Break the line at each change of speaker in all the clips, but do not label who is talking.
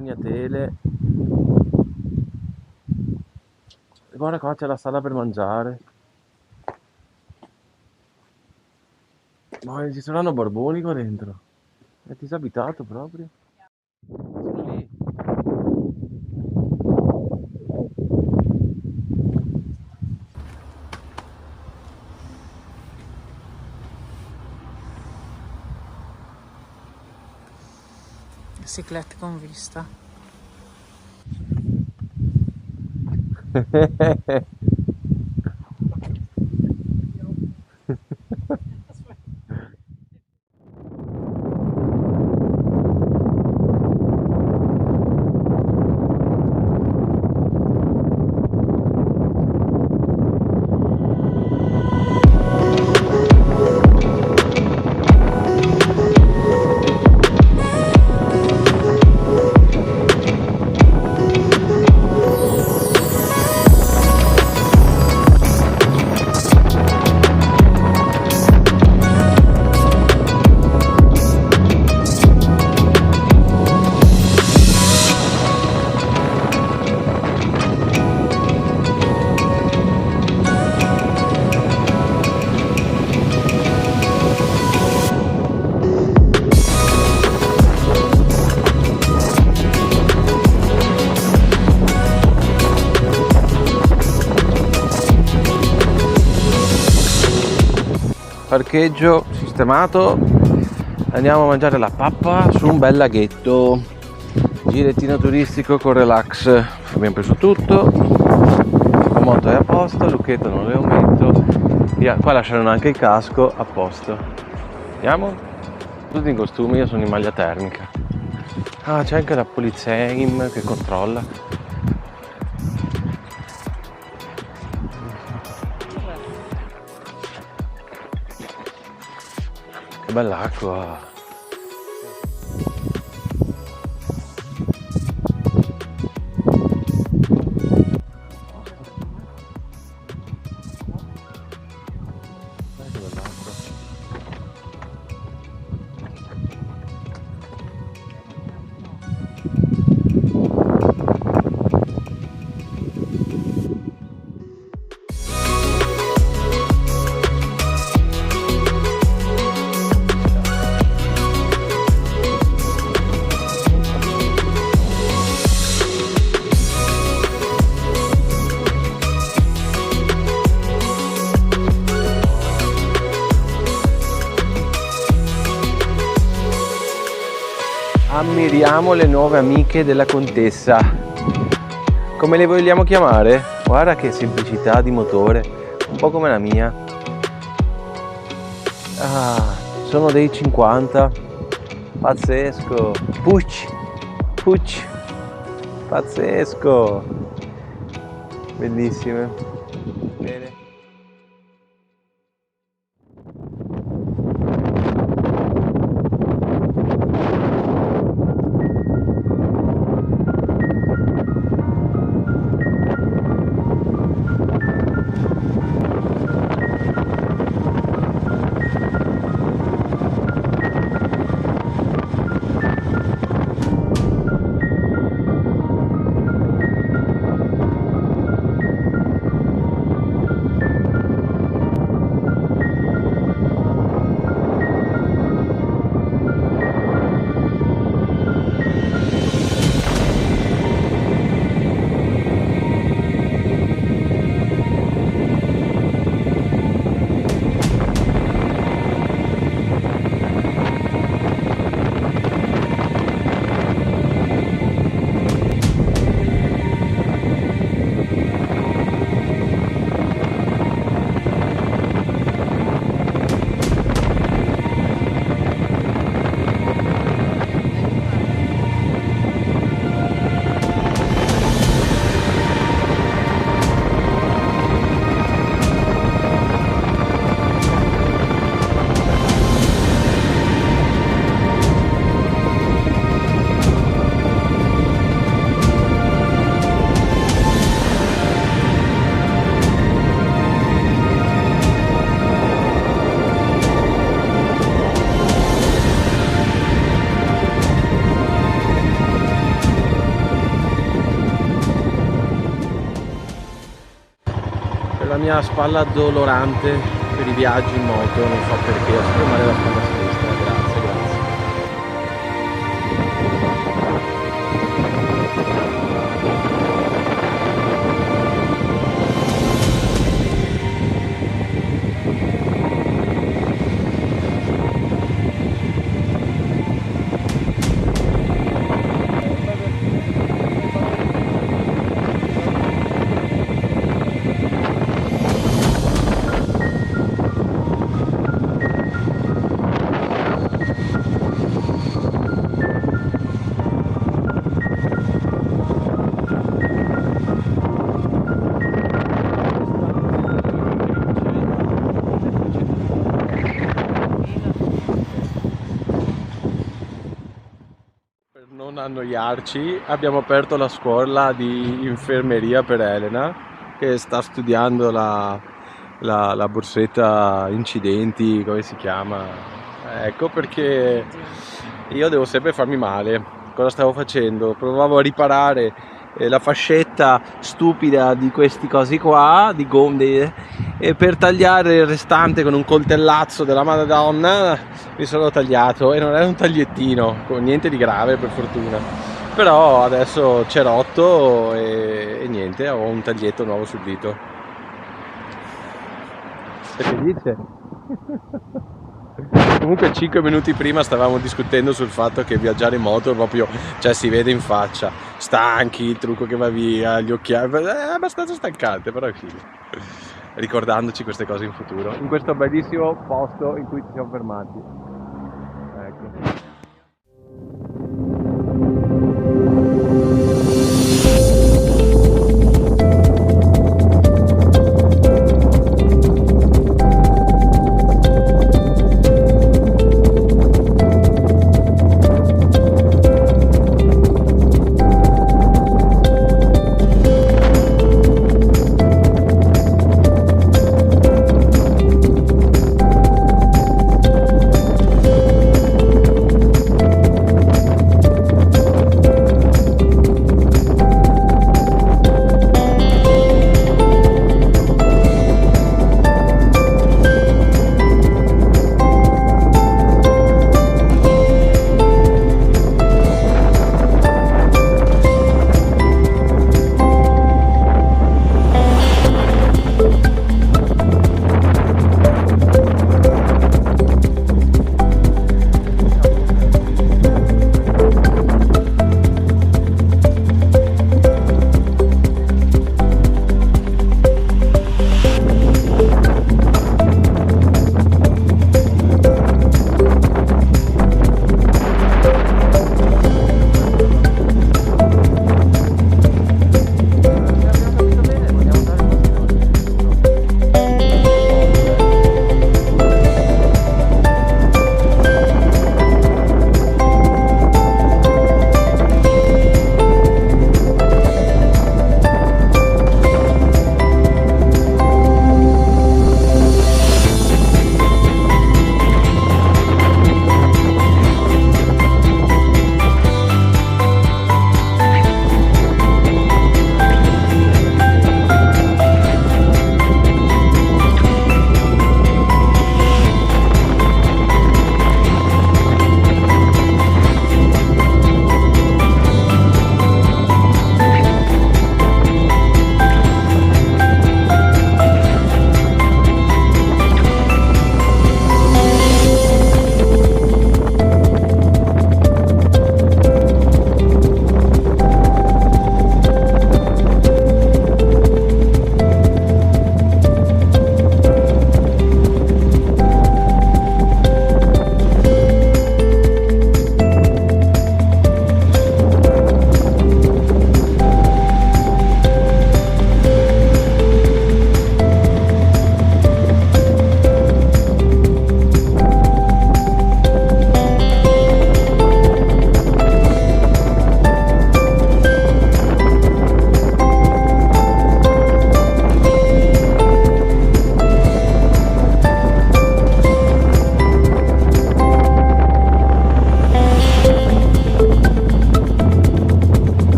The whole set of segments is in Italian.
ragnatele. E guarda qua, c'è la sala per mangiare. Ma ci saranno barboni qua dentro. È disabitato proprio. Sono lì.
Ciclette con vista.
Parcheggio sistemato, andiamo a mangiare la pappa su un bel laghetto, girettino turistico con relax. Abbiamo preso tutto, la moto è a posto, il lucchetto non lo metto, via. Qua lasciano anche il casco a posto. Andiamo? Tutti in costume, io sono in maglia termica. Ah, c'è anche la polizia che controlla. Che bella acqua! Che bella acqua! Ammiriamo le nuove amiche della contessa. Come le vogliamo chiamare? Guarda che semplicità di motore, un po' come la mia. Ah, sono dei 50. Pazzesco. Pucci, pucci. Pazzesco. Bellissime. Bene. mia spalla dolorante per i viaggi in moto, non so perché, ho sempre male la spalla sinistra, grazie, grazie. Non annoiarci, abbiamo aperto la scuola di infermeria per Elena che sta studiando la borsetta incidenti, come si chiama? Ecco perché io devo sempre farmi male. Cosa stavo facendo? Provavo a riparare la fascetta stupida di questi cosi qua, di gomme, e per tagliare il restante con un coltellazzo della Madonna mi sono tagliato, e non era un tagliettino, niente di grave per fortuna, però adesso c'è rotto e niente, ho un taglietto nuovo sul dito. Sei felice? Comunque 5 minuti prima stavamo discutendo sul fatto che viaggiare in moto proprio, cioè si vede in faccia, stanchi, il trucco che va via, gli occhiali, è abbastanza stancante, però è figo. Ricordandoci queste cose in futuro, in questo bellissimo posto in cui ci siamo fermati. Ecco.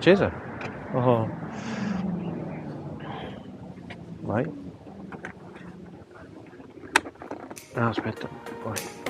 accesa? Oh. Vai. Ah, aspetta, poi.